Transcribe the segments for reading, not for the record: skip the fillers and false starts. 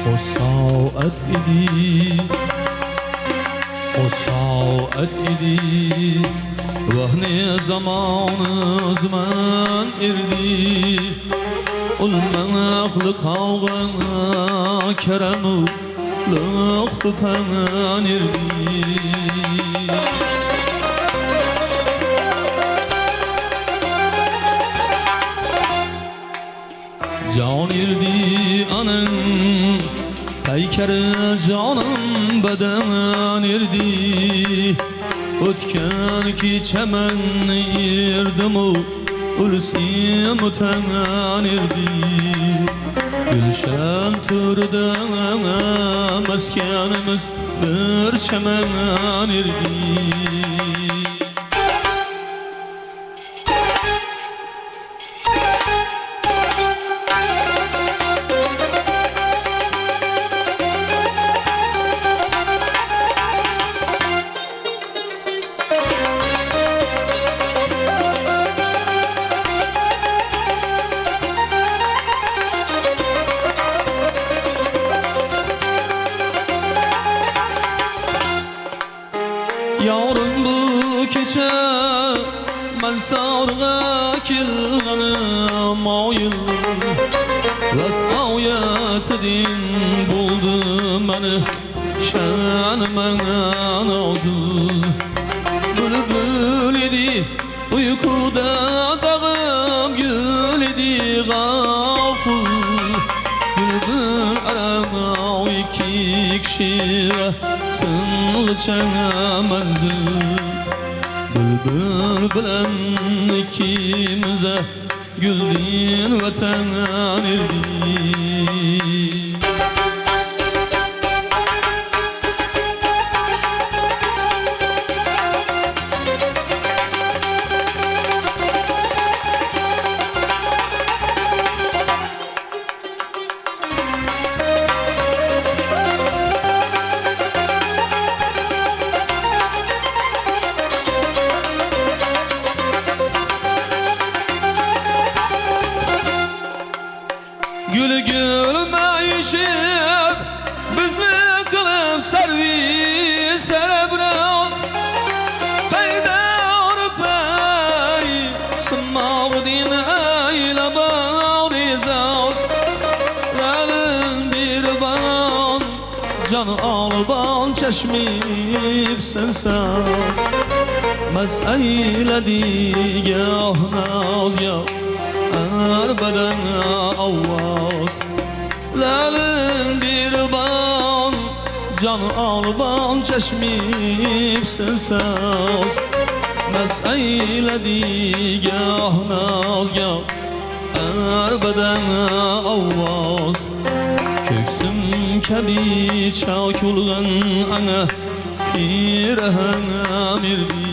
خساعت إدي خساعت إدي وهني زمان زمان إردي المخلق حوغنا كرم لخطفان إردي Can irdi anın Peykeri canım beden irdi Ötken ki çemen irdim o Ulsim öten irdi Gülşen türde meskenimiz bir çemen irdi Yarın bu keçe men sarğa kilganım ayıl Ras ayet din buldu meni şanımen nazıl Bülbül idi uykuda dağım gül idi gafıl Bülbül arama iki kişi Sınlıçana menzil Bülbül bilen ikimize Güldin vatan irdi Gül gülmeyişip bizni kılıp servis biraz Peydar pey sınmağı din eyle bağrizaz Lalın bir ban can alban çeşmip sensaz Mez eyledi gah naz ya Erbeden avvaz Lalın bir ban Can alban çeşmip sensaz Mez eyledi gah naz gah Erbeden avvaz Köksüm kebi çakulgan ana Pirehen mirdi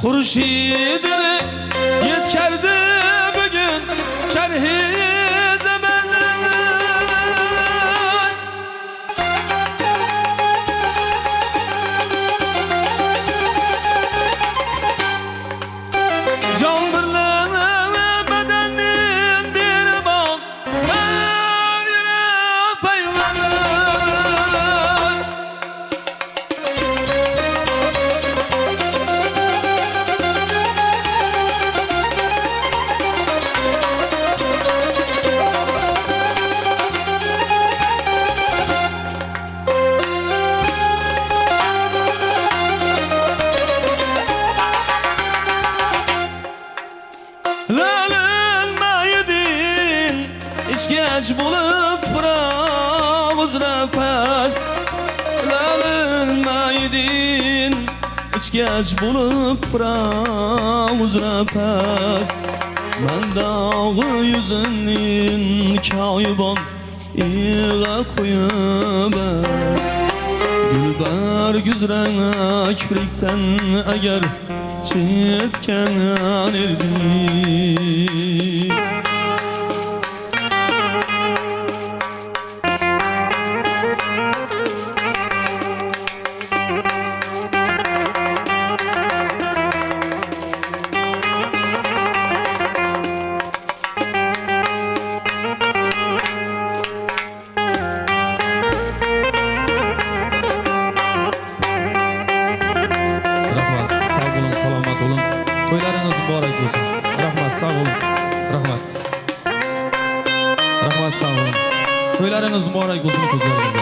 Hurşidini yetkerdi bugün kerhi zemenimiz Can birliğine bedenin bir bak her yere peyveriz İçgeç bulup fırak uzra pes Lalınmaydin İçgeç bulup fırak uzra pes Men dağı yüzünün kayban İğe koyup Yollar güzre kiprikten eğer çetken erdi. Toylarınız mübarek olsun. Rahmat, sağ olun. Rahmat. Rahmat, sağ olun. Toylarınız mübarek olsun kızlarınızda.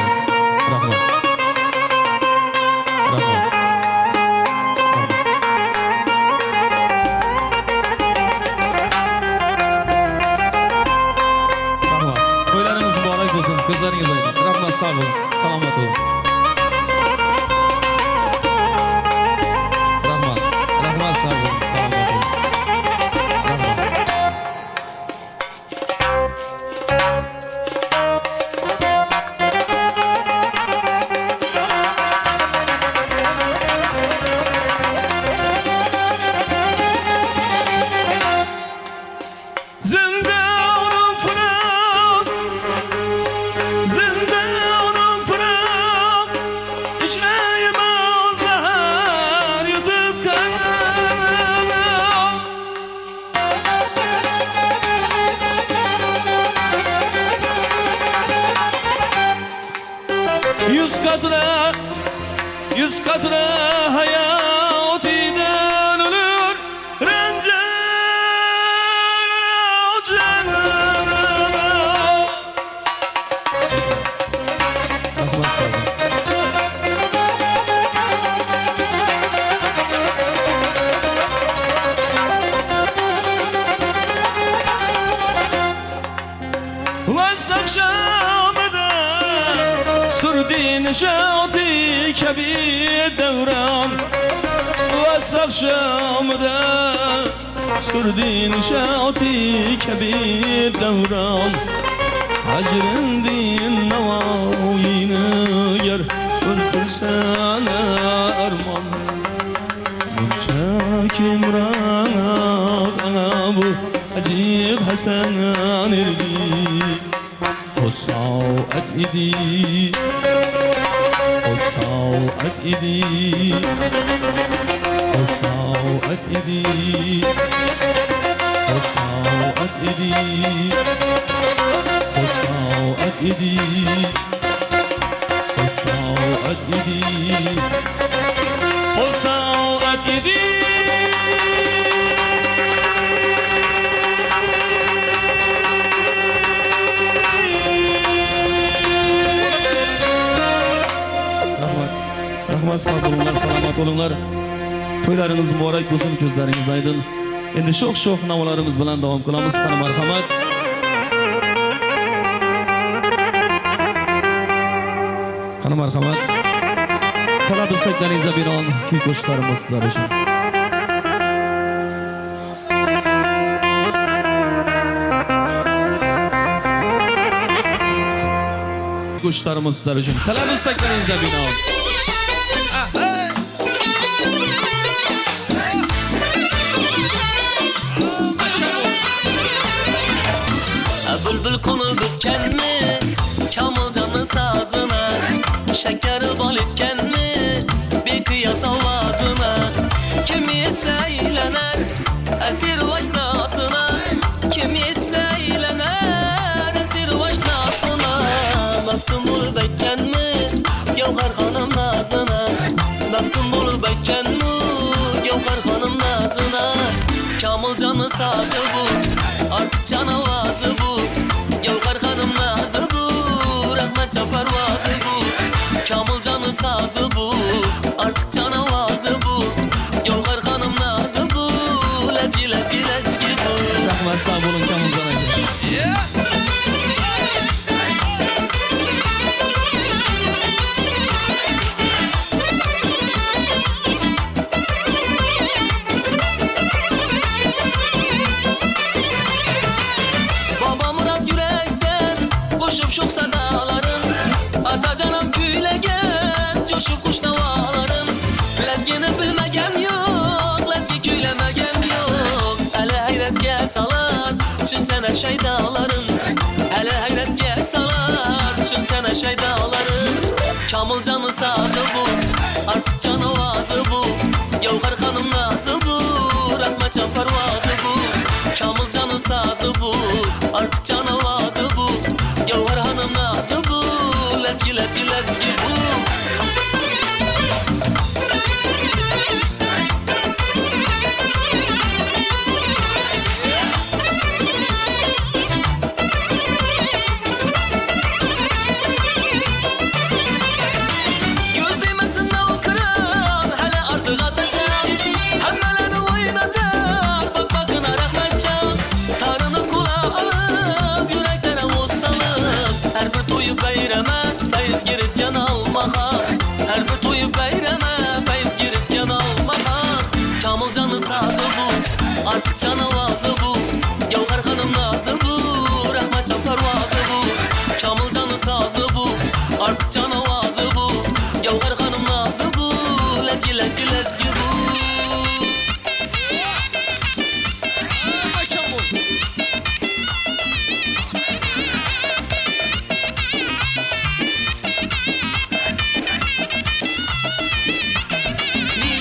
Rahmat. Rahmat. Rahmat. Toylarınız mübarek olsun kızlarınızda. Rahmat, sağ olun. Selamat olun. Rahmat. Rahmat, sağ olun. Yüz katre hayatiden ölür rencen canım. Rahmat, sağ olun. Vas akşamda sürdü neşati kebir devran. Vas akşamda sürdü neşati kebir devran. Hacrindin nevayini yer öldürsene erman. Bunca kimrat ana bu acib Hasan erdi. Husaat idi, husaat idi, husaat idi, husaat idi, husaat idi, husaat idi, husaat idi. Rahmat, sağ olunlar, selamat olunlar. Toylarınız mübarek olsun, gözleriniz aydın. Endi şoq navalarımız bilan davom qilamiz. Qani marhamat. Qani marhamat. Talab istaklaringizni binoan kuy qo'shiqlarimiz sizlar uchun. Qo'shiqlarimiz sizlar uchun. Talab istaklaringizni binoan. Bülbül konup mi? Kamılcanın sazına. Şekeri bal mi? Bir kıyas avazına. Kimi seylener esir başlasına. Kimi seylener esir başlasına. Baktım buradayken mi? Gevher hanım nazına. Baktım buradayken mi? Gevher hanım nazına. Kamılcanın sazı bu, artık canavazı bu. Gevher hanım nazı bu, rahmet pervazı bu. Kamılcanın sazı bu, artık canavazı bu. Gevher hanım nazı bu, lezgi lezgi lezgi bu. Rahmat, sağ olun Kamılcan aka. Çok sadaların Atacanım küylegen coşup kuşna şeydaların Hele hayretke salar üçün sene şeydaların Kamılcanın sazı bu artık canavazı bu Gevher hanım nazı bu Rahmet can pervazı bu Kamılcanın sazı bu artık canavazı bu Gevher hanım nazı bu Lezgi lezgi lezgi bu Kamılcanın sazı bu artık canavazı bu Gevher hanım nazı bu Rahmet can pervazı bu Kamılcanın sazı bu artık canavazı bu Gevher hanım nazı bu Lezgi lezgi lezgi bu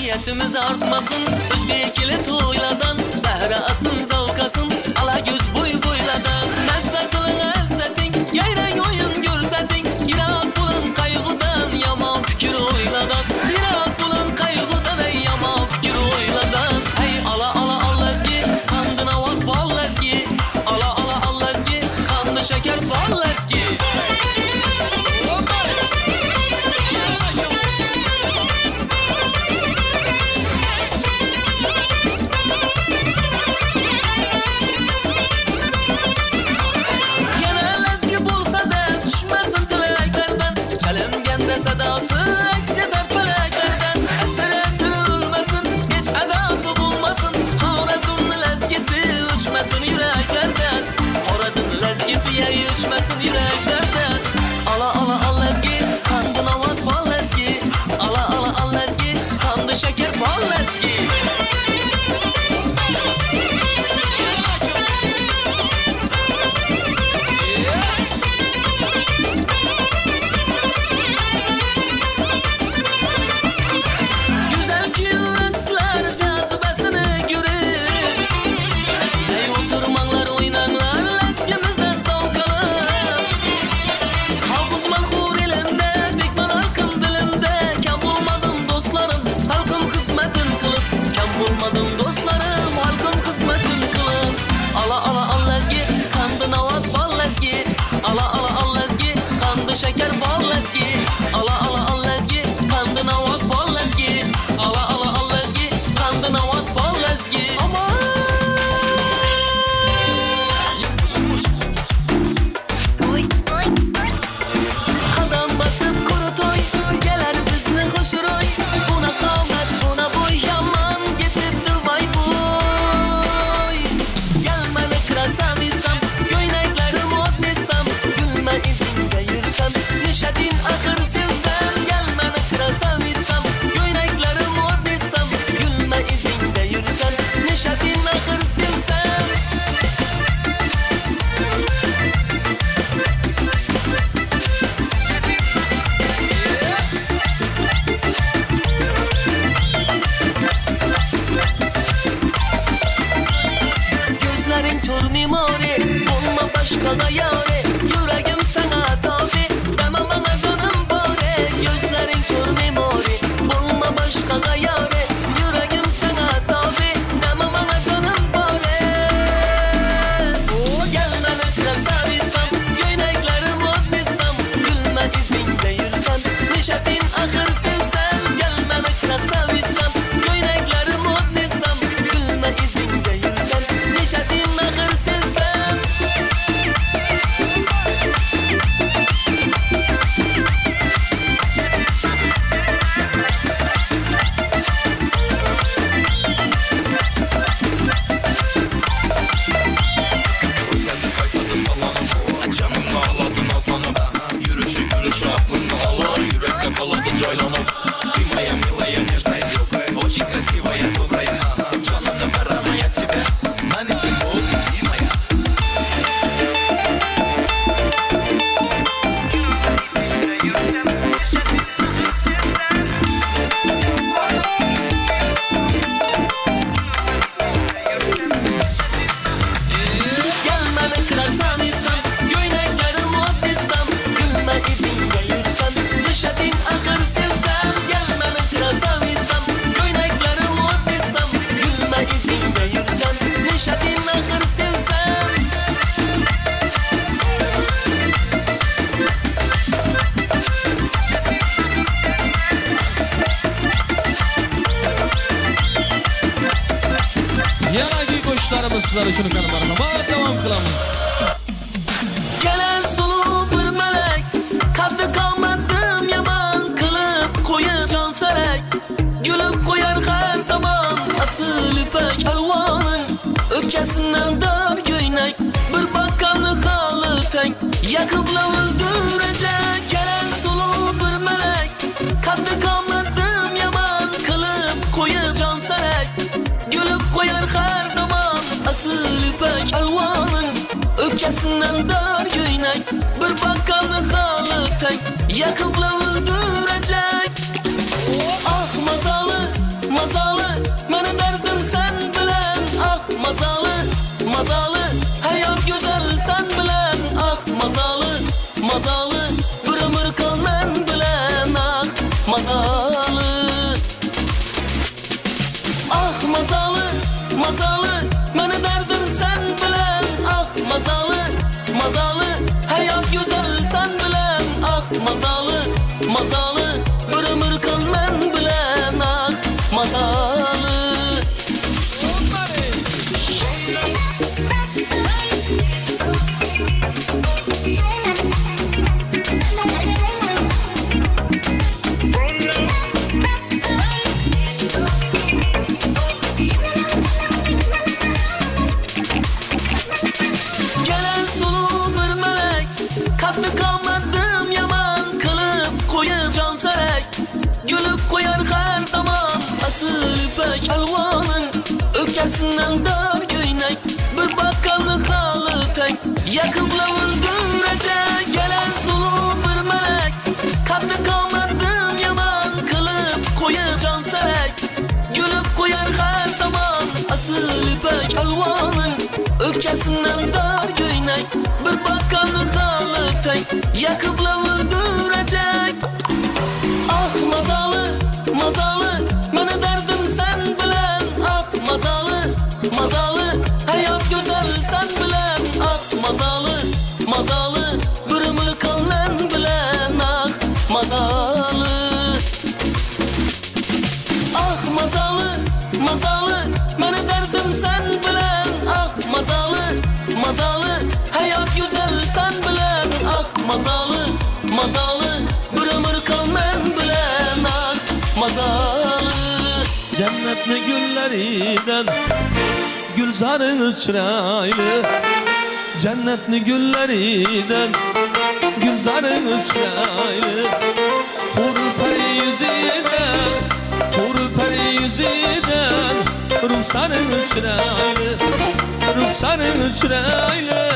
Niyetimiz artmasın Özbekili toyladan Behre asın zavkasın Ala göz boy boyladan Messetılın ezzetin Yayran oyun görsetin İrat bulun kaygıdan Yaman fikir oyladan İrat bulun kaygıdan Ey yaman fikir oyladan Hey ala ala al lezgi Kandına vat bal lezgi Ala ala al lezgi Kandı şeker bal lezgi Sadası ekseder feleklerden Esir esir ölmesin Hiç edası bulmasın Horazm'ın lezgisi uçmasın yüreklerden Horazm'ın lezgisi uçmasın yüreklerden Ala ala al lezgi Kandı navat bal lezgi Ala ala al lezgi Kandı şeker bal lezgi Bulmadım dostlarım halkım hizmetin kılın Ala ala al lezgi kandı navat bal lezgi Ala ala al lezgi kandı şeker bal lezgi Ala ala al lezgi kandı navat bal lezgi Ala ala al lezgi kandı navat bal lezgi Aman Kadam basıp kuru toy Geler bizni hoşuroy Buna kavmet buna boy yaman Nişadin akır sevsem Gelmene kırasam isem Göyneklerim odisem Gülme izinde yürüsem Nişadin akır sevsem Gözlerin çor mimari Olma başka yare Yüreğim sana tabi Deme bana canım bari Gözlerin çor mimari Bulma başka yare Yüreğim sana tabi Deme bana canım bari Gel bana kırasabilsem Göyneklerim odnisem Gülme izinde yürüsem Nişadin akır sevsem Gel bana kırasabilsem Göyneklerim odnisem Gülme izinde yürüsem Nişadin akır sevsem Caylanıp Милая, милая, нежная, легкая Очень красивая, добрая Жанна, пора моя тебя Маленький бог, любимая da sizlar için kanallarına var devam kılamiz. Gelen sulu bir melek, kaddi kalmadım yaman, kılıp koyar can serek, gülüp koyar her zaman. Asıl ipek elvanın öpkesinden dar göйnek, bir bakkanlık halı tenk, yakıpla öldürecek. Gelen sulu bir melek, kaddi kalmadım yaman, kılıp koyar can serek, gülüp koyar her zaman. Asıl ipek elvanın öpkesinden dar göйnek, bir bakkanlık halı tenk, yakıpla öldürecek. Ah mazalı, mazalı, meni derdim sen bilen. Ah mazalı, mazalı, hayat güzel sen bilen. Ah mazalı, mazalı, bir ömür kal men bilen. Ah mazalı. Ah mazalı, mazalı, meni derdim sen bilen. Ah mazalı, mazalı, hayat güzel sen bilen. Ah mazalı, mazalı, bir ömür kal men bilen. Ah mazalı. Gelen sulu bir melek, katlı kalmadım yaman, kılıp koyar can serek, gülüp koyar her zaman. Asıl ipek elvanın öpkesinden dar göйnek, bir bakkanlık halı tenk, yakıpla öldürecek. Gelen sulu bir melek, katlı kalmadım yaman, kılıp koyar can serek, gülüp koyar her zaman. Asıl ipek elvanın öpkesinden dar göйnek, bir bakkanlık halı tenk, yakıpla öldürecek. Ah mazalı, mazalı, meni derdim sen bilen. Ah mazalı, mazalı, hayat güzel sen bilen. Ah mazalı, mazalı, bir ömür kal men bilen. Ah mazalı. Ah mazalı, mazalı, meni derdim sen bilen. Ah mazalı, mazalı, hayat güzel sen bilen. Ah mazalı, mazalı, bir ömür kal men bilen. Ah mazalı. Cennetli güllerinden gülzarınız çıraylı, cennetli güllerinden gülzarınız çıraylı. Hur peri yüzünden, hur peri yüzünden, ruhsarınız çıraylı, ruhsarınız çıraylı,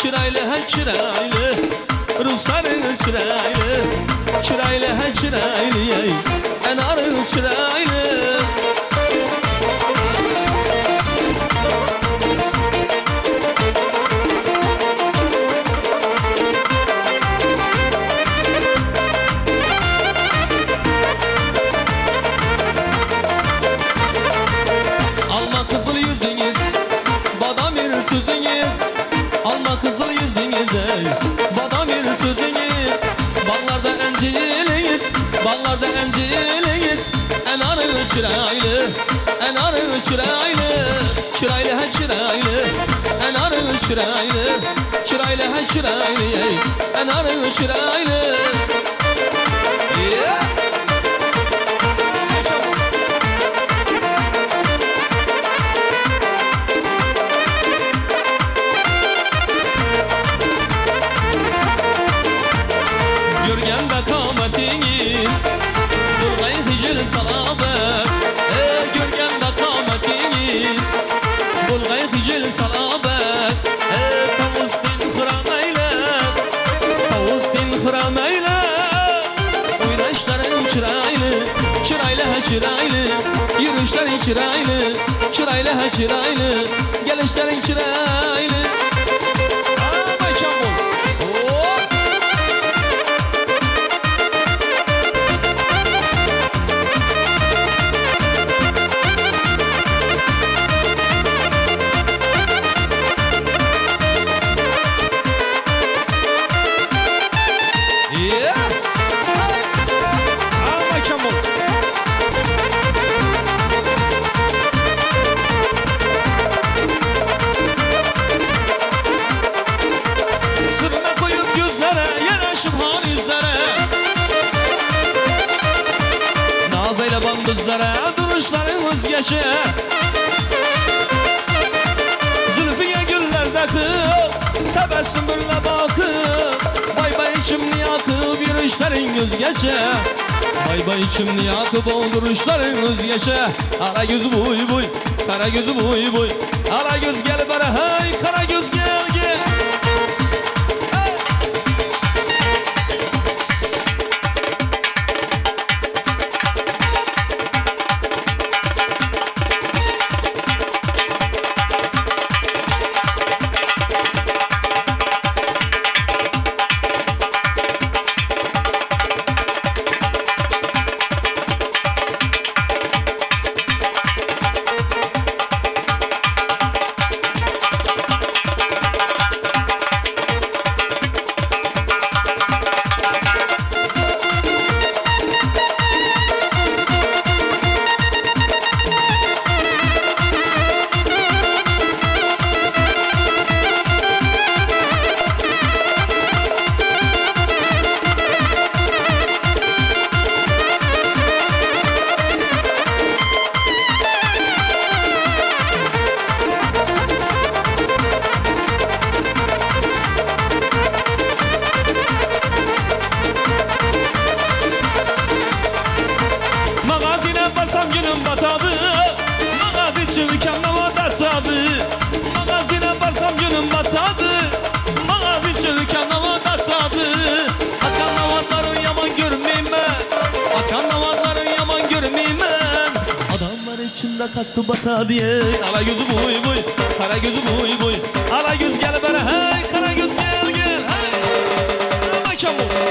çıraylı ha çıraylı, ruhsarınız çıraylı, çıraylı ha çıraylı, enarınız çıraylı. Alma kızıl yüzünüz, badamir sözünüz. Alma kızıl yüzünüz, ey badamir sözünüz. Ballarda enciliyiz, ballarda enciliyiz. Enarı çıraylı, enarı çıraylı, çıraylı ha çıraylı, enarı çıraylı, çıraylı ha çıraylı, ey enarı çıraylı. Yeah. Görgende kametiniz, bulgay hicr salabet. Görgende kametiniz, bulgay hicr salabet. Tavustin hırameyle, tavustin hırameyle. Oynaşların çıraylı, çıraylı ha çıraylı, yürüyüşlerin çıraylı, çıraylı ha çıraylı, gelişlerin çıraylı. Ama çabuk. gözlere duruşların özgeçe Zülfüye güller takıp tebessümünle bakıp Bay bay içimni yakıp yürüyüşlerin özgeçe Bay bay içimni yakıp o duruşların özgeçe Ara göz buy buy, kara göz buy buy Ara göz gel bana hey, kara göz gel gel Kattı bata diye Ala gözü buy buy, kara gözü buy buy Ala göz gel bana hey, kara göz gel gel hey Ama çabuk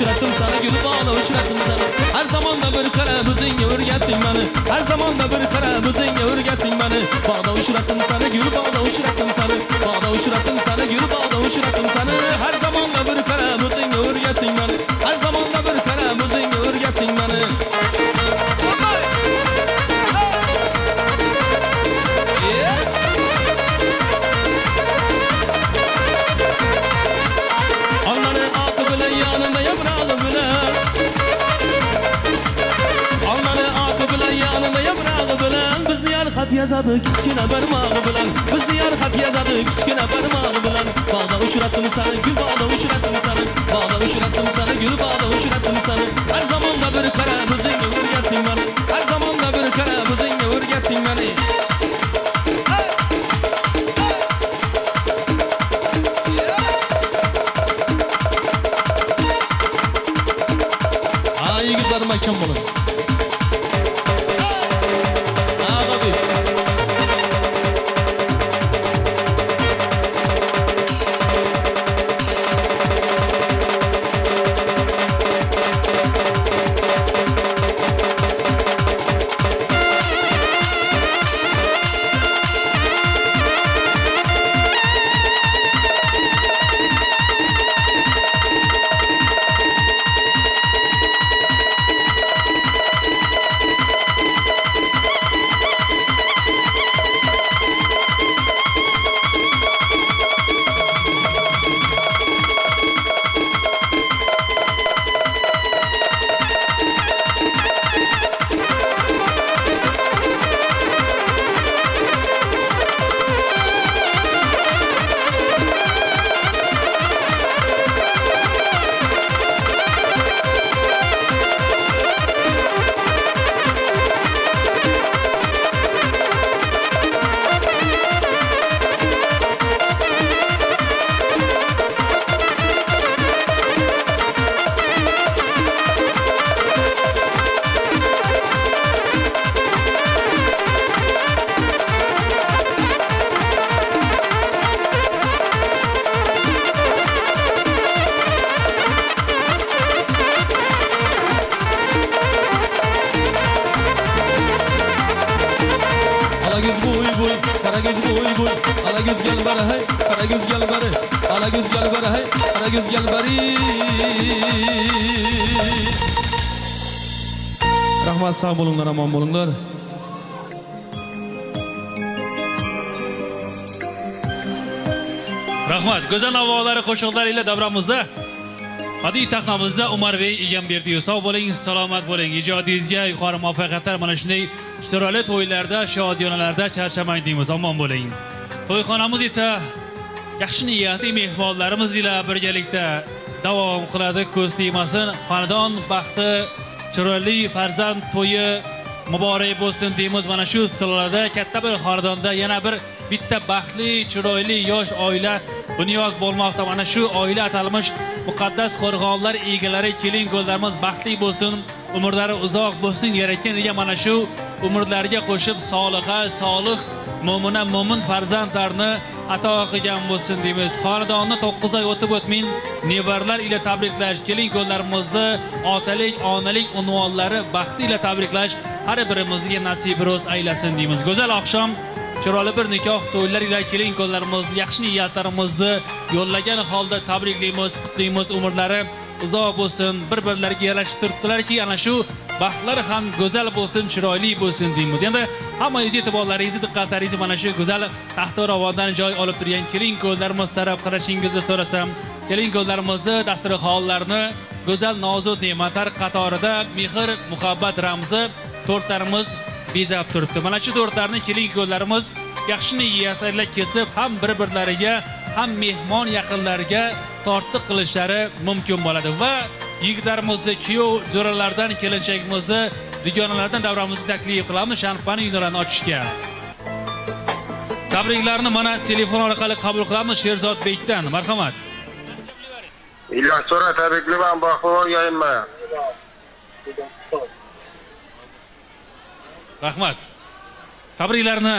uçurattım sana gül bağla uçurattım sana Her zaman da bir kara müziğe örgettin beni Her zaman da bir kara müziğe örgettin beni Bağda uçurattım sana gül bağla uçurattım sana Bağda uçurattım sana gül bağla uçurattım sana Her zaman da bir kara müziğe örgettin beni Her zaman da bir kara müziğe örgettin beni Xat yazadı kichkina barmog'i bilan bizni yar xat yazadı kichkina barmog'i bilan Bağda uçurattım sana gül bağda uçurattım sana Bağda uçurattım sana gül bağda uçurattım sana Her zaman da bir kara müziğe örgettin beni Her zaman da bir kara müziğe örgettin beni Ay güzel mekan bulun bari hey, qara göz gel bari, ala göz gel bari hey, qara göz gel bari. Rahmat, sağ bo'linglar, omon bo'linglar. Rahmat, go'zal navoları qo'shiqlar ila davramizda badiiy sahnamizda Umarbek Egamberdiyev, sog' bo'ling, salomat bo'ling. Ijodingizga yuqori muvaffaqiyatlar. Mana shunday chiroyli to'ylarda, shodiyonalarda charchamang deymiz. Omon bo'ling. To'yxonamiz esa yaxshi niyatli mehmonlarimiz ila birgalikda davom qiladi. Ko'z tegmasin. Xonadon baxti, chiroyli farzand to'yi muborak bo'lsin deymiz. Mana shu silolada katta bir xonadonda yana bitta baxtli, chiroyli yosh oila bunyod bo'lmoqda. Mana shu oila atalmish muqaddas qo'rg'onlar egalari, kelin-ko'llarimiz baxtli bo'lsin, umrlari uzoq bo'lsin. Yaratganiga mana shu umrlariga qo'shib soliha, solih, mo'mina, mo'min farzandlarni ato qilgan bo'lsin deymiz. Xonadonni 9 oy o'tib o'tmin nevarlar ila tabriklash, kelin-ko'llarimizni otalik, onalik unvonlari baxti ila tabriklash har birimizga nasib ro'z aylasin deymiz. Go'zal oqshom, chiroyli bir nikoh to'ylar ila kelin-ko'llarimiz yaxshi niyatlarimizni yo'llagan holda tabriklaymiz, qutlaymiz. Umrlari uzoq bo'lsin, bir-birlariga yarashib turibdilarki, ana shu baxtlar ham go'zal bo'lsin, chiroyli bo'lsin deymiz. Endi hammangiz e'tiborlaringizni, diqqatlaringizni mana shu go'zal taxtiravondan joy olib turgan kelin-ko'llarimiz taraf qarashingizni so'rasam, kelin-ko'llarimizni dasturxonlarni go'zal nozik ne'matlar qatorida mehr, muhabbat ramzi tortlarimiz bezab turibdi. Mana shu tortlarni kelin-ko'llarimiz yaxshi niyatlarla kesib, ham bir-birlariga, ham mehmon yaqinlarga tortiq qilishlari mumkin bo'ladi va yigitlarimizni, kuyov jo'ralardan kelinchagimizni, dugonalardan davramizni taklif qilamiz shanpani uylarini ochishga. Tabriklarni mana telefon orqali qabul qilamiz Sherzodbekdan. Marhamat. İlyas So'ra, tabriklayman, baxtli bo'lganman. Rahmat. Tabriklarni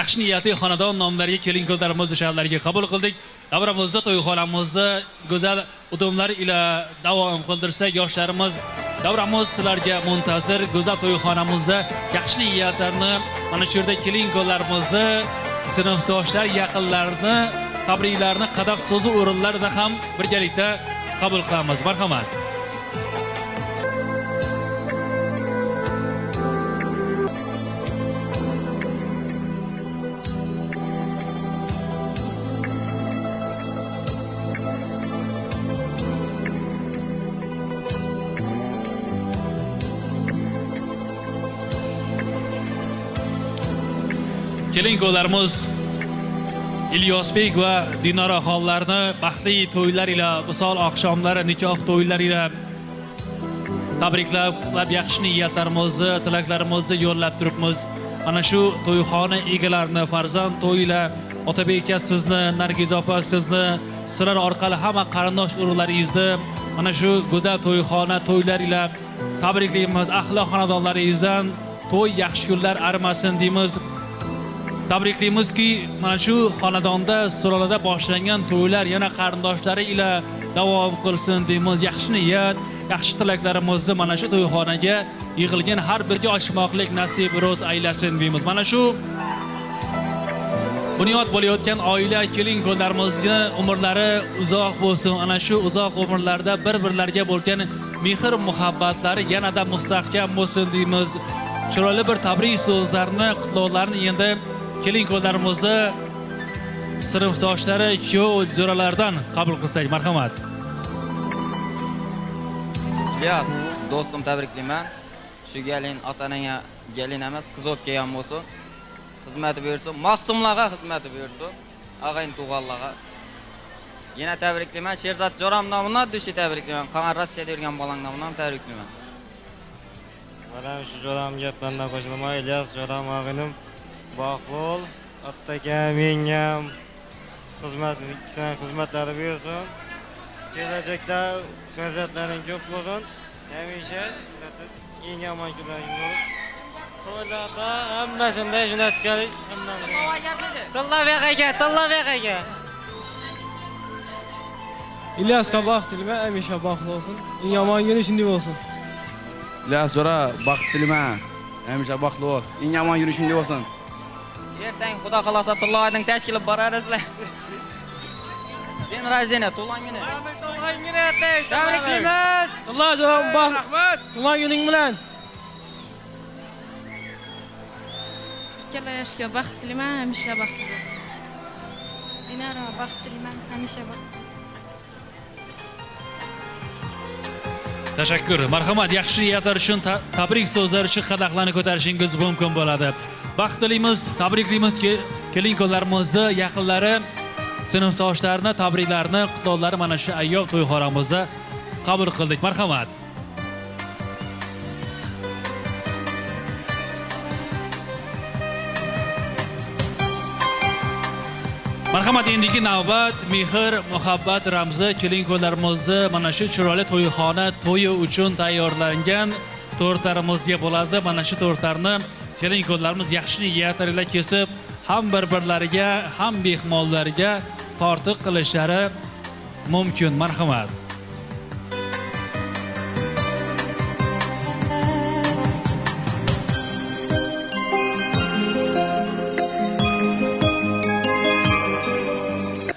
yaxshi niyatli xonadon nomlariga, kelin-ko'llarimizni shaharlariga qabul qildik. Davramizda to'yxonamizda go'zal udumlar ila davom qildirsak, yoshlarimiz davramiz sizlarga muntazir. Go'zal to'yxonamizda yaxshi niyatlarni mana shu yerda kelin-ko'llarimizni, sinfdoshlar, yaqinlarni tabriklarni qadaq so'zi o'rinlarida ham birgalikda qabul qilamiz. Marhamat. Kelin-ko'llarimiz İlyosbek va Dinora xonlarni baxtli to'ylar ila, visol oqshomlari, nikoh to'ylari ila tabriklab, yaxshi niyatlarimizni, tilaklarimizni yo'llab turibmiz. Mana shu to'yxona egalarini, farzand to'yla Otabek aka sizni, Nargiz opa sizni, sizlar orqali hamma qarindosh urug'laringizni mana shu go'zal to'yxona to'ylar ila tabriklaymiz. Ahli xonadonlaringizdan to'y yaxshi kunlar arimasin deymiz. Tabriklaymiz-ki, mana shu xonadonda sulolada boshlangan to'ylar yana qarindoshlari ila davom qilsin deymiz. Yaxshi niyat, yaxshi tilaklarimizni mana shu to'yxonaga yig'ilgan har biriga oshmoqlik nasib ro'z aylasin deymiz. Mana shu bunyod bo'layotgan oila kelin-ko'llarimizga umrlari uzoq bo'lsin. Ana shu uzoq umrlarda bir-birlariga bo'lgan mehr muhabbatlari yanada mustahkam bo'lsin deymiz. Chiroyli bir tabrik so'zlarni, qutlovlarni endi kelin-ko'llarimizni sinfdoshlari, kuyov jo'ralardan qabul qilsak. Marhamat. İlyas, do'stim tabriklayman. Shu gelin ota-onaga gelin emas, qiz olib kelgan bo'lsin. Xizmati bersin, mahsumlarga xizmati bersin. Og'ayn tug'anlarga. Yana tabriklayman. Sherzod jo'ram nomidan dushi tabriklayman. Qangar Rossiyada yurgan bolang nomidan tabriklayman. Mana shu jo'ram gaplardan qo'shilaman. İlyas jo'ram og'inim, baxtli bo'l. Otaga, menga xizmatlari bersin. Kelajakda farzandlaring ko'p bo'lsin. Hamisha eng yomon kunlaring bo'lsin. To'ylarda hammasini jo'natkalish, hammasini. Tilla aka. İlyasga baxt tilma, hamisha baxtli bo'lsin. Eng yomon kuni shunday bo'lsin. İlyas Jo'ra, baxt tilma, hamisha baxtli bo'l. Eng yomon yuri shunday bo'lsin. Ertang xudo xolosa Tulloyning tashkilib borarsizlar. Den rajdeniya Tullongina. Tullongina Tabriklaymiz. Tullojon, rahmat. Tulan yuning bilan. Ikkala yoshga baxt tilayman, hamisha baxtli bo'lsin. Dinara baxt tilayman, hamisha baxtli. Tashakkur. Marhamat, yaxshi niyatlar uchun tabrik so'zlari uchun qadoqlarni ko'tarishingiz mumkin bo'ladi. Baxt tilaymiz, tabriklaymiz kelin-kunlarimizni yaqinlari, sinfdoshlarini, tabriklarni, qutlovlarni mana shu ayyom to'yxonamizda qabul qildik. Marhamat. Marhamat, endigi navbat mehr, muhabbat ramzi kelin-kunlarimizni mana shu chiroyli to'yxona to'yi uchun tayyorlangan tortlarimizga bo'ladi. Mana shu tortlarni kelin-kunlarimiz yaxshi niyatlar bilan kesib, ham bir-birlariga, ham mehmonlarga tortiq qilishlari mumkin. Marhamat.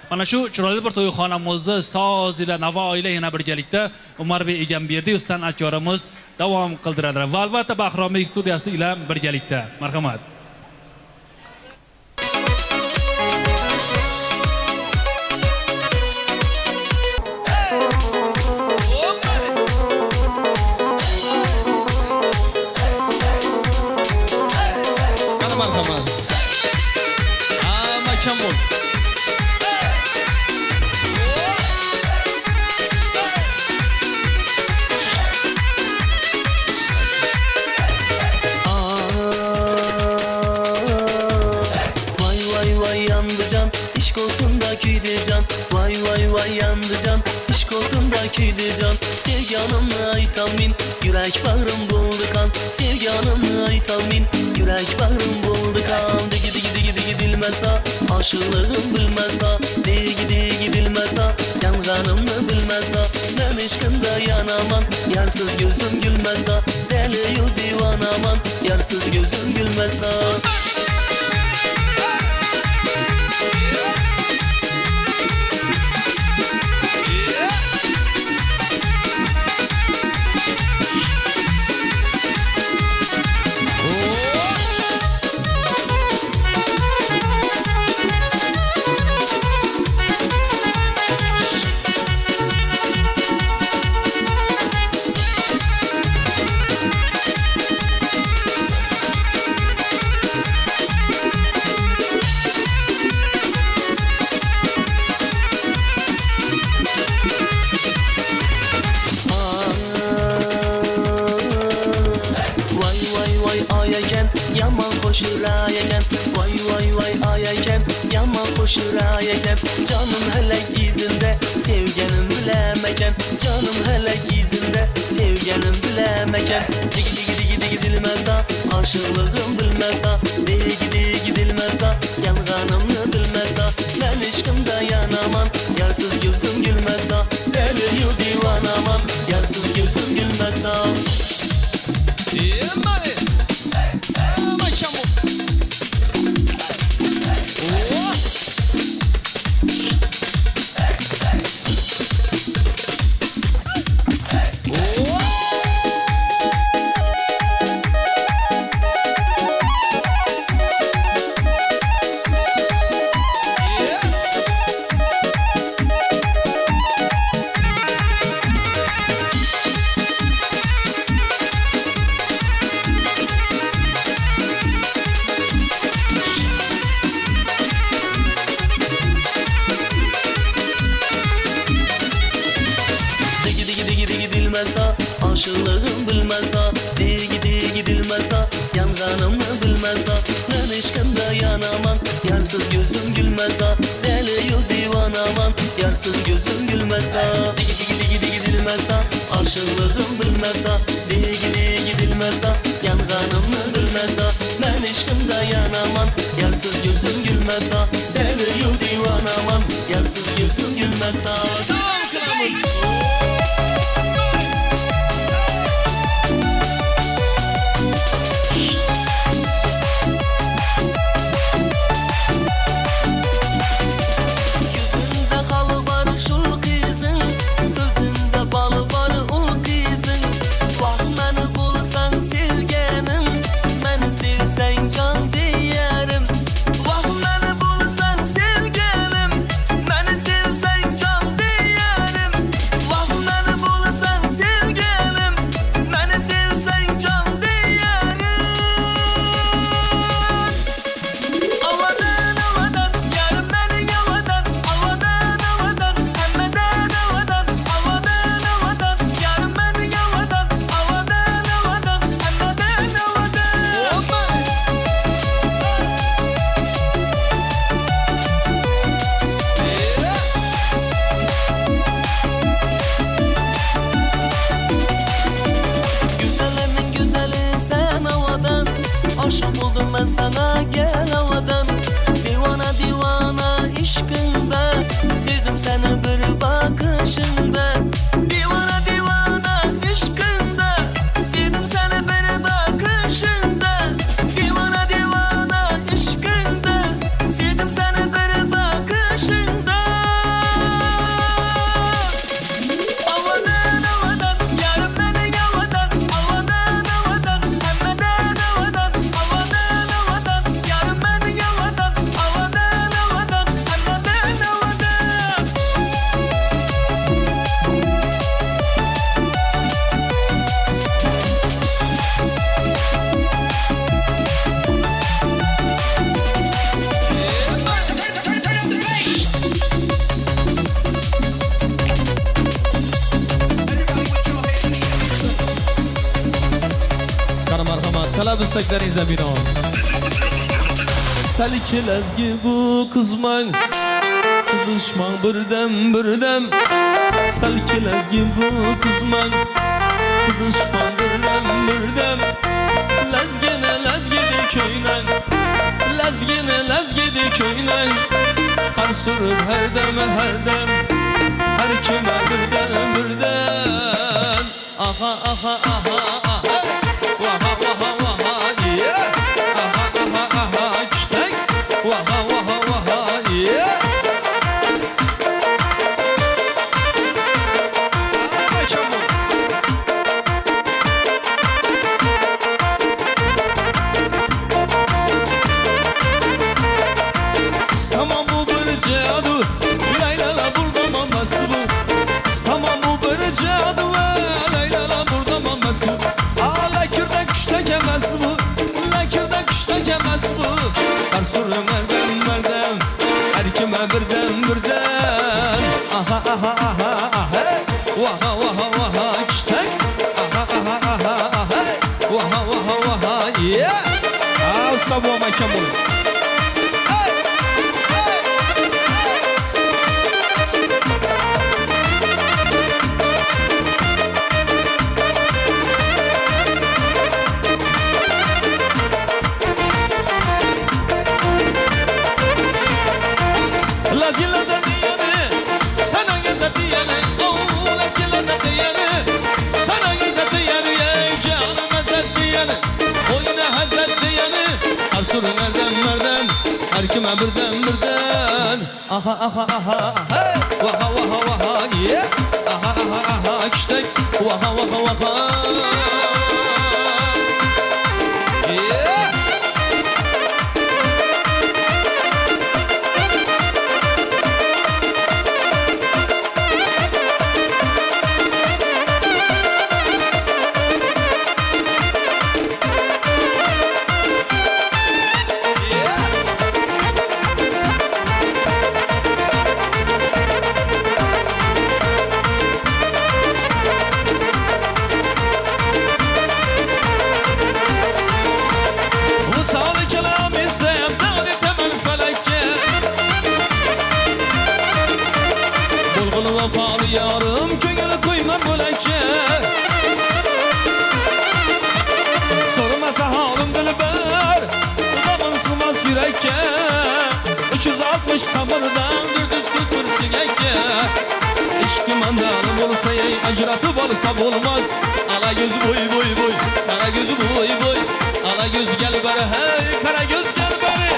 Mana shu chiroyli bir to'yxonamizni soz ila navo ila yana birgalikda Umarбек Egamberdiyev san'atkorimiz davom qildiradilar. Va albatta Bahrombek studiyasi ila birgalikda. Marhamat. Marhamat. Makam bo'l. Kuydican sevganimni aytamin yurak bag'rim bo'ldi kan sevganimni aytamin yurak bag'rim bo'ldi kan digi digi digi digi dilmasa oshiqligim bilmasa digi digi dilmasa yonganimni bilmasa men hech kimda yanaman yarsiz ko'zim gulmasa deli yu divonaman yarsiz ko'zim gulmasa Canım helak izinde sevgenim bilemeken Canım helak izinde sevgenim bilemeken Digi digi digi digi dilmesa aşığılığım bilmesa Digi digi dilmesa yanganımını bilmesa Ben aşkımda yanaman yarsız gözüm gülmesa Deli yu divanaman yarsız gözüm gülmesa Aşığılığım bilmesa Digi digi dilmesa Yanganımı bilmesa Ben aşkımda yanaman Yarsız gözüm gülmesa Deli yu divanaman Yarsız gözüm gülmesa Digi digi digi digi dilmesa Aşığılığım bilmesa Digi digi dilmesa Yanganımı bilmesa Ben aşkımda yanaman Yarsız gözüm gülmesa Deli yu divanaman Yarsız gözüm gülmesa ben sana gel havadan. Divana divana aşkında, sevdim seni bir bakışında. Divana divana aşkında, sevdim seni bir bakışında. Divana divana aşkında, sevdim seni bir bakışında. Havadan havadan, yarım beni havadan. Havadan havadan, emmeden havadan. Havadan havadan, yarım beni havadan. Havadan havadan, emmeden havadan. Kana marhamat, talab istaklaringizni binoan. Salkelazgi bu kızmang, kızışmang birdem. Salkelazgi bu kızmang, kızışmang birdem. Lazgede köynang, lazgede köynang. Qar surib her dem, her kime birden. Aha aha aha aha. Vaha vaha vaha yeah. Aha aha aha kiştek. Vaha vaha vaha yeah. Ay çamur. Tamam bu bir cadu. Laylala burada maması bu. Tamam bu bir cadu. Laylala burada maması bu. Lakırda küştek emez bu. Lakırda küştek emez bu. Kar sürüm erdem. Her kime birden. Aha aha aha aha. Vaha vaha vaha küştek. Aha aha aha aha. Vaha vaha vaha yeah. Usta bu ama kemur. Her kime birden. Aha aha aha hey. Vaha vaha vaha yeah. Aha aha aha kiştek. Vaha vaha vaha yeah. Vefalı yarım köngülü koymam bölekçe. Sormasa halim dilber, damın sığmaz yürekke. 360 tabanından dürdüz tuttursun ekke. İşkı mandalım olsa ey acıratıp alsam olmaz. Ala göz boy. Ala göz boy. Ala göz gel bari hey. Kara göz gel bari.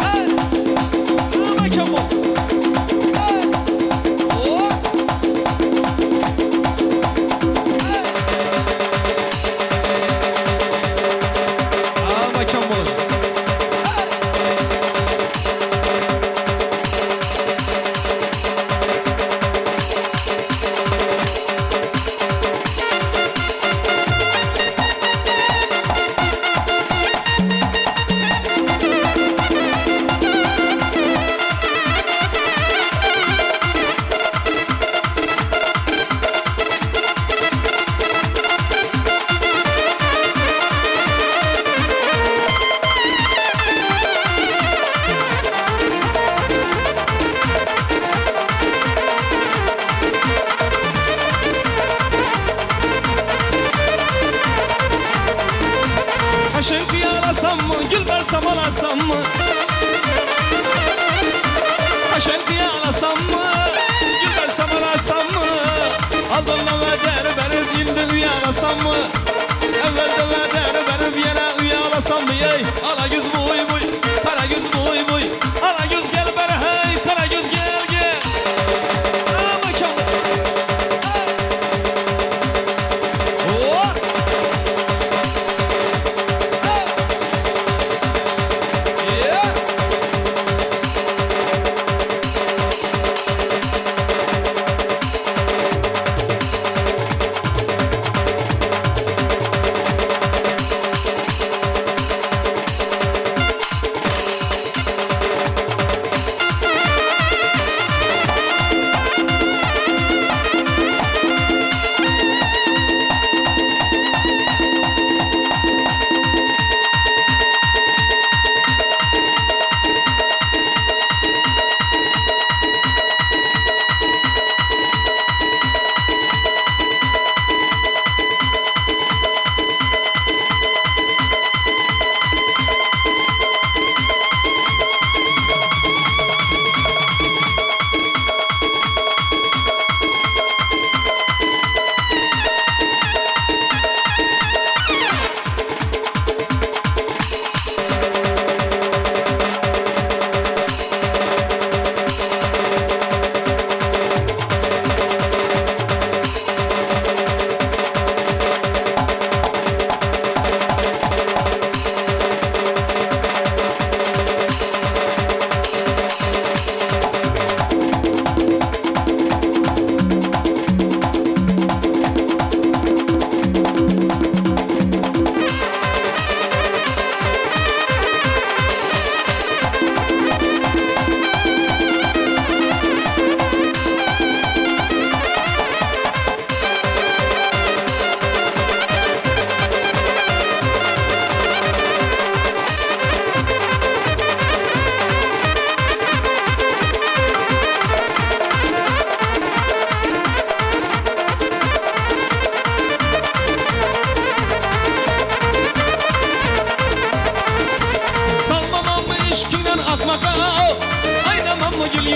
Hey. Ama çabuk. uyalasam mı, gül versem alasam mı? Aşankıya alasam mı, gül versem alasam mı? Aldığımda ver verip şimdi uyalasam mı? Evvelde ver verip yine uyalasam mı? Ey ala göz buy buy, kara göz buy buy. Ala göz gel bana hey, kara göz gel gel. Ama çam. Oh! Yeah!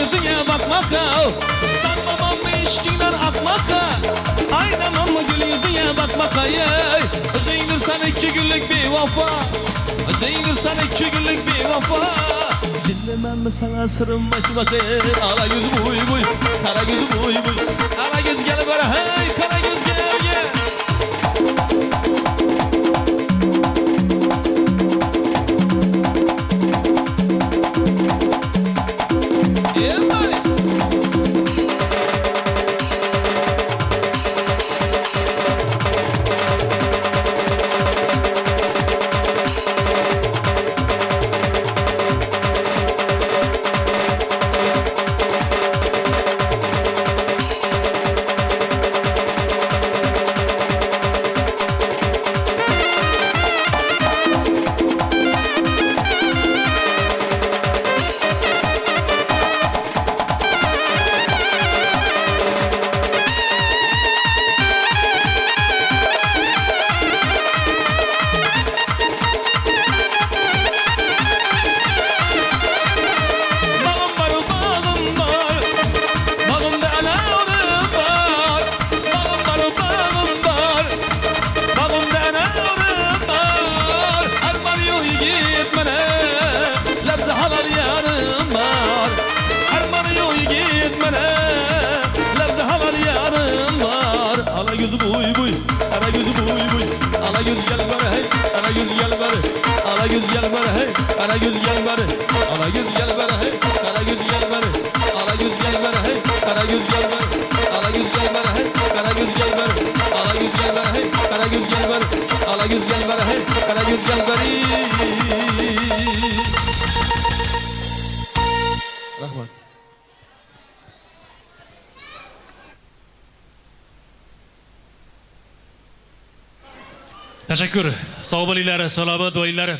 yüzüne bakmaka, sanmamam mı işkiler akmaka, aynamam mı gül yüzüne bakmaka. Özeyindir sen 2 günlük bir vafa, özeyindir sen 2 günlük bir vafa. Cillemem mi sana sırrım bakmaka, ala yüz buy buy, kara yüz buy buy, ala yüz gel böyle hey, kara yüz gel gel. Teşekkür. Sağ bo'linglar, salomat bo'linglar.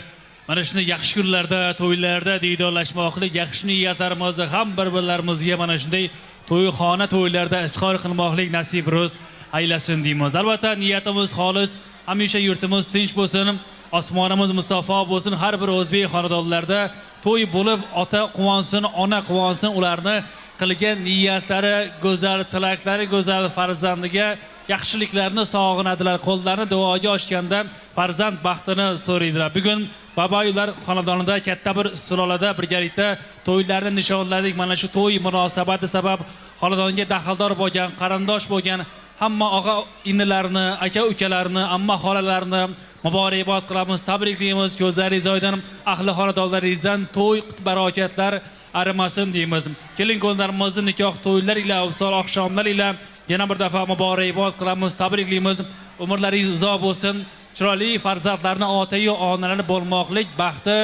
Mana shunday yaxshi kunlarda, to'ylarda diydorlashmoqlik, yaxshi niyatlarimizni ham bir-birlarimizga mana shunday to'yxona to'ylarda izhor qilmoqlik nasib ro'z. aylasin deymiz. Albatta niyatimiz xolis, hamisha yurtimiz tinch bo'lsin, osmonimiz musaffo bo'lsin. Har bir o'zbek xonadonlarida to'y bo'lib, ota quvonsin, ona quvonsin, ularni qilgan niyatlari, go'zal tilaklari, go'zal farzandiga yaxshiliklarni sog'inadilar. Qo'llarini duoga ochganda farzand baxtini so'raydilar. Bugun babaylar xonadonida katta bir sulolada birgalikda to'ylarni nishonladik. Mana shu to'y munosabati sabab xonadonga daxldor bo'lgan, qarindosh bo'lgan hamma og'a inilarni, aka ukalarni, amma xolalarni muborakbod qilamiz, tabriklaymiz. Ko'zlaringiz oydin, ahli xonadonlaringizdan to'y barakatlar arimasin deymiz. Kelin-ko'llarimizni nikoh to'ylar ila, avsol oqshomlar ila yana bir dafa muborakbod qilamiz, tabriklaymiz. Umrlaringiz uzoq bo'lsin. Chiroyli farzandlarni ota-yu onalar bo'lmoqlik baxti,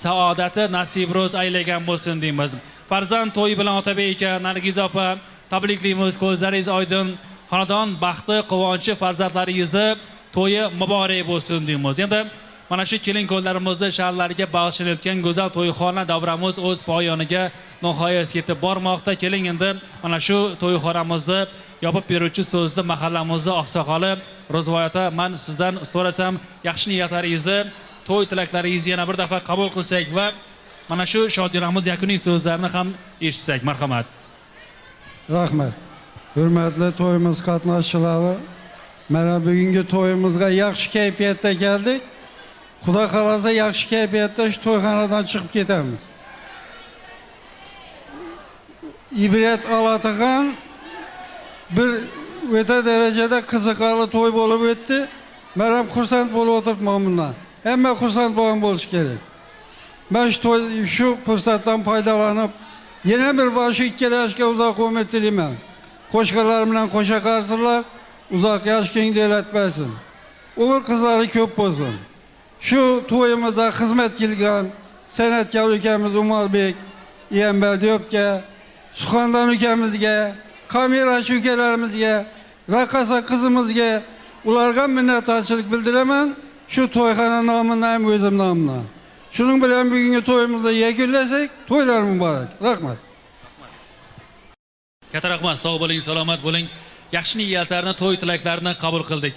saodati nasib ro'z aylagan bo'lsin deymiz. Farzand to'yi bilan Otabek aka, Nargiz opa tabriklaymiz. Ko'zlaringiz oydin, xonadon baxti, quvonchi farzandlaringizni to'yi muborak bo'lsin deymiz. Endi mana shu kelin-ko'llarimizni sha'nlariga bag'ishlanayotgan go'zal to'yxona davramiz o'z poyoniga nihoyat yetib bormoqda. Keling endi mana shu to'yxonamizni yopib beruvchi so'zni mahallamizni oqsoqoli Ro'zvoyota, men sizdan so'rasam, yaxshi niyatlaringizni, to'y tilaklaringizni yana bir dafa qabul qilsak va mana shu shodiyonamiz yakuniy so'zlarini ham eshitsak, marhamat. Rahmat. Hurmatli to'yimiz qatnashchilari, mana bugungi to'yimizga yaxshi kayfiyatda keldik. Xudo xolasa yaxshi kayfiyatda shu to'yxonadan chiqib ketamiz. Ibrat oladigan bir o'ta darajada qiziqarli to'y bo'lib o'tdi. Men ham xursand bo'lib o'tiribman bundan. Hamma xursand bo'lgan bo'lish kerak. Men shu fursatdan foydalanib, yana bir bor shu ikkala yoshga uzoq umr tilayman. Qo'shqalar bilan qo'sha qarsinlar, uzoq yosh keng davlat bersin. O'g'il qizlari ko'p bo'lsin. Shu to'yimizda xizmat qilgan san'atkor ukamiz Umorbek Iyamberdiyevga, Suxandon ukamizga, kamerachi ukalarimizga, raqqosa qizimizga ularga minnatdorchilik bildiraman. Shu to'yxona nomidan ham o'zim nomidan. Shuning bilan bugungi to'yimizni yakunlasak, to'ylar muborak. Rahmat. Katta rahmat, sog' bo'ling, salomat bo'ling. Yaxshi niyatlarni, to'y tilaklarini qabul qildik.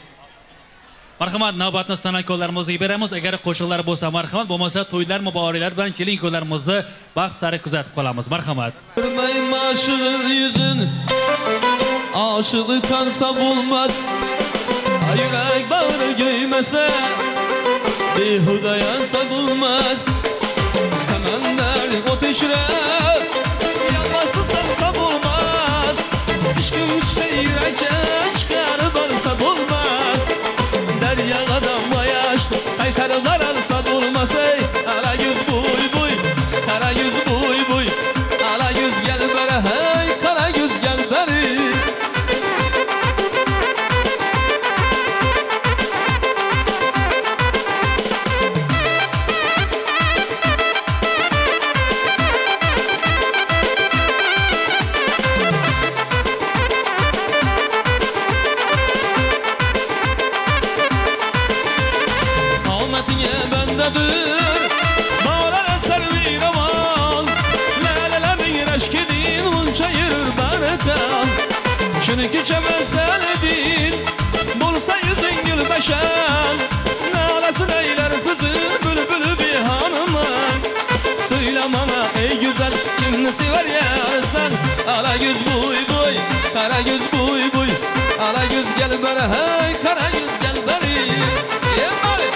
Marhamat, navbatni san'atkorlarimizga beramiz. Agar qo'shiqlar bo'lsa marhamat, bo'lmasa to'ylar muboraklar bilan kelin-ko'llarimizni baxt sari kuzatib qolamiz. Marhamat. Görmeyim aşığın yüzün, aşığı tansa bulmaz. Yürek bağrı göymese, behuda yansa bulmaz. Semenler ateşine, yanmazdı sansa bulmaz. İşkı üçte yürekke çıkarıp alsa bulmaz. Deryadan bayaştı, kaytarılar alsa bulmaz. Ala yüz buy buy, kara yüz buy buy. Ala yüz gel beri, hey kara yüz gel beri. Ahmetine bendedir, mağara eser bir aman. Lelele bir eşkidin, unca yürür barıkan. Çünkü çemen senedin, bulsa yüzün gül beşen. Nalası neyler kızı, bülbülü bir hanıman. Söyle bana ey güzel, kimini sever ya sen? Ala yüz buy buy, kara yüz buy buy. Ala yüz gel beri, hey kara yüz gel beri. Yemari.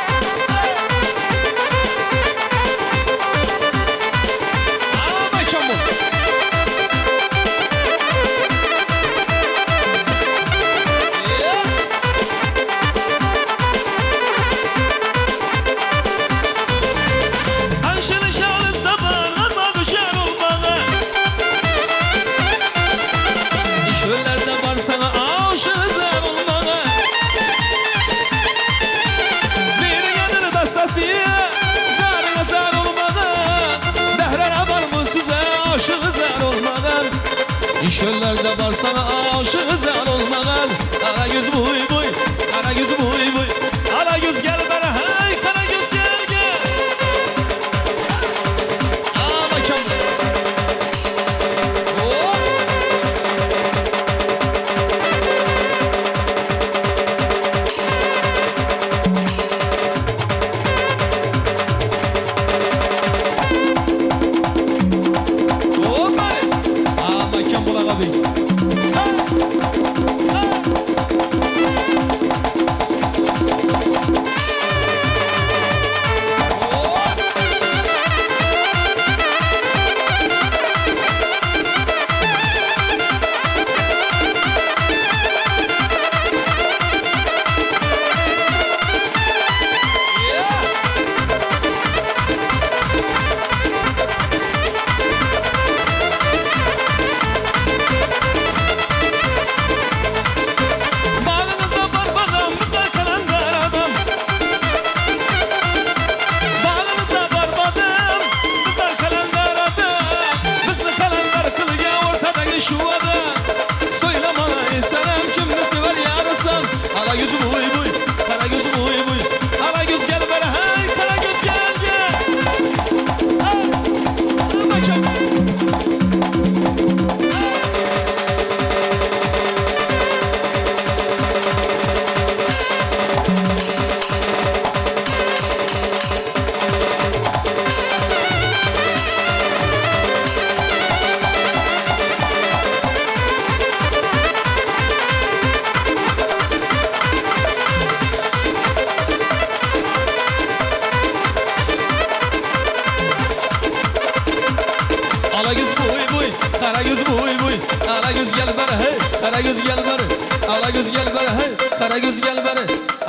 Ala göz buy, kara göz buy, ala göz gel bana hey, kara göz gel bana, ala göz gel bana hey, kara göz gel bana,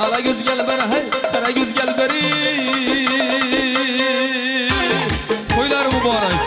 ala göz gel bana hey, kara göz gel bana. Toylar mübarek.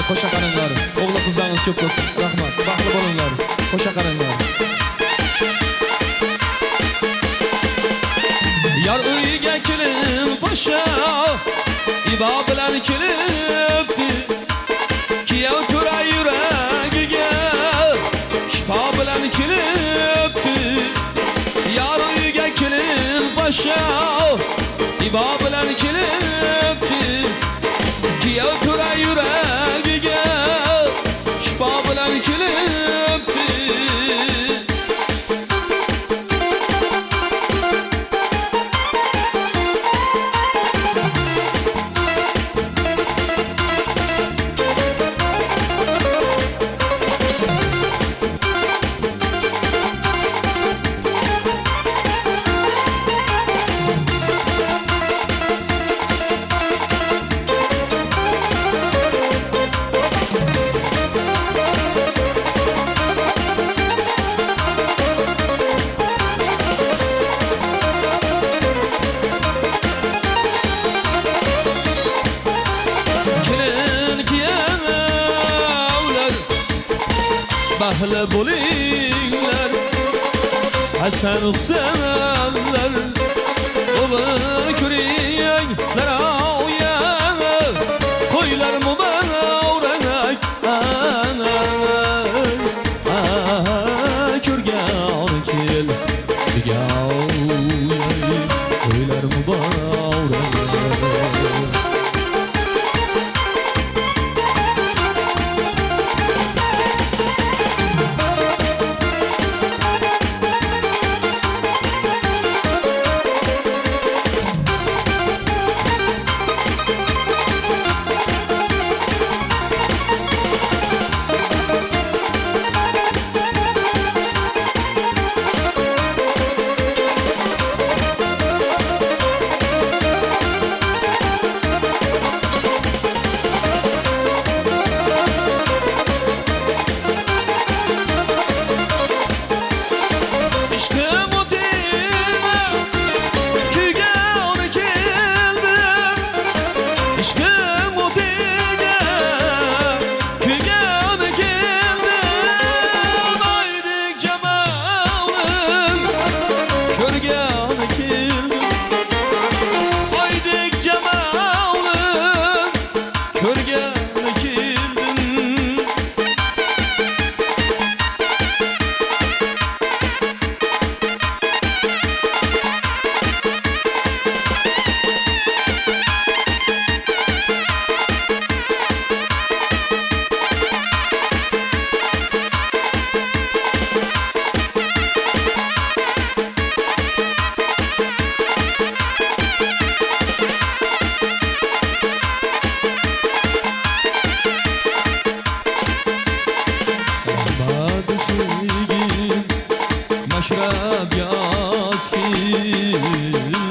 Koşa karınlar, oğlu kızlarınız çok olsun. Rahmat, baklı bolunlar, koşa karınlar. Yar uyga kelib boşa, ibo bilan kelibdi. Kiyov tura yuragiga, shifo bilan kelibdi. Yar uyga kelib boşa, ibo bilan kelibdi. Kiyov tura yuragiga, shifo bilan kelibdi. Bahla bo'linglar Hasan Husanlar o'g'il ko'ringlar oyan to'ylar muborak ko'rgan kel to'ylar muborak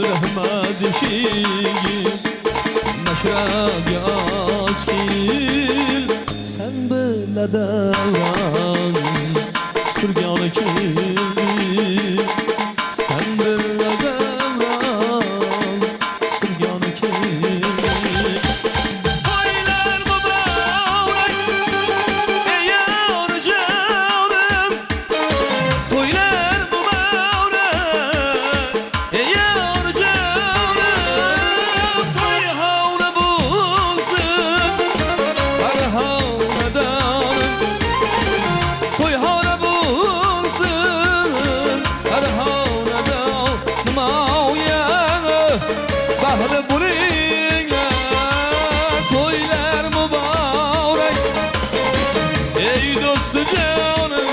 Rahmat şigi, meşrab yaz davran Sürgani keldi Sen birle davran Sürgani keldi Toylar mübarek ey yar canım Toylar mübarek ey yar canım Toy havle bulsun her havledanım Toy havle bulsun her havledan Mauyanı bahli buling Toylar mübarek ey dostu canım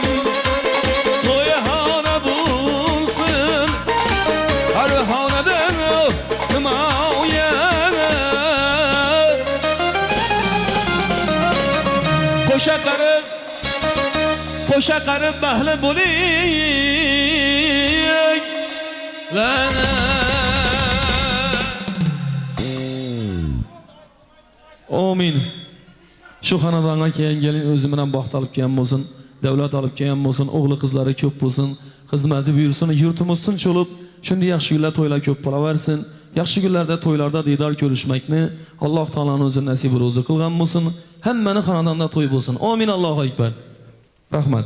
Toyhane bulsun her haneden mauyanı Koşa karı bahli buling Lana Amin. Şu xonadonga kelgan gelin o'zi bilan baxt olib kelgan bo'lsin, davlat olib kelgan bo'lsin, o'g'li qizlari ko'p bo'lsin, xizmati buyursin, yurtimiz tinch bo'lib, shunday yaxshi kunlar to'ylar ko'p bo'laversin. Yaxshi kunlarda to'ylarda diydor ko'rishmakni Alloh taolaning o'zi nasib ro'zi qilgan bo'lsin. Hammani xonadonda to'y bo'lsin. Amin. Allohu akbar. Rahmat.